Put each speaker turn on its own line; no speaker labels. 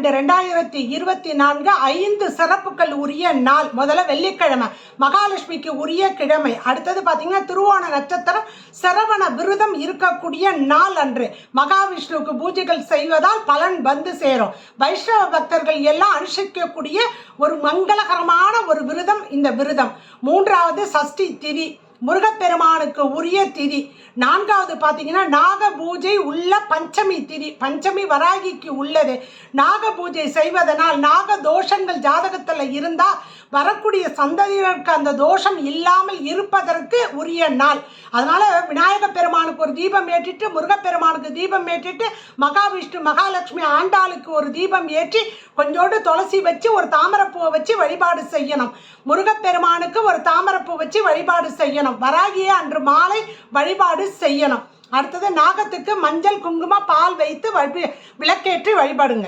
12/12/2024 5 சிறப்புகள் உரிய நாள். முதல்ல வெள்ளிக்கிழமை, மகாலட்சுமிக்கு உரிய கிழமை. அடுத்தது பார்த்தீங்கன்னா திருவோண நட்சத்திரம், சரவண விரதம் இருக்கக்கூடிய நாள் அன்று மகாவிஷ்ணுவுக்கு பூஜைகள் செய்வதால் பலன் வந்து சேரும். வைஷ்ணவ பக்தர்கள் எல்லாம் அனுஷ்டிக்கக்கூடிய ஒரு மங்களகரமான ஒரு விரதம் இந்த விரதம். மூன்றாவது சஷ்டி திதி, முருகப்பெருமானுக்கு உரிய திதி. நான்காவது பார்த்தீங்கன்னா நாக பூஜை உள்ள பஞ்சமி திதி, பஞ்சமி வராகிக்கு உள்ளது. நாக பூஜை செய்வதனால் நாக தோஷங்கள் ஜாதகத்தில் இருந்தால் வரக்கூடிய சந்ததியினருக்கு அந்த தோஷம் இல்லாமல் இருப்பதற்கு உரிய நாள். அதனால விநாயக பெருமானுக்கு ஒரு தீபம் ஏற்றிட்டு, முருகப்பெருமானுக்கு தீபம் ஏற்றிட்டு, மகாவிஷ்ணு மகாலட்சுமி ஆண்டாளுக்கு ஒரு தீபம் ஏற்றி கொஞ்சோண்டு துளசி வச்சு ஒரு தாமரைப்பூவை வச்சு வழிபாடு செய்யணும். முருகப்பெருமானுக்கு ஒரு தாமரைப்பூ வச்சு வழிபாடு செய்யணும். வராகியை அன்று மாலை வழிபாடு செய்யணும். அடுத்தது நாகத்துக்கு மஞ்சள் குங்கும பால் வைத்து விளக்கேற்றி வழிபடுங்க.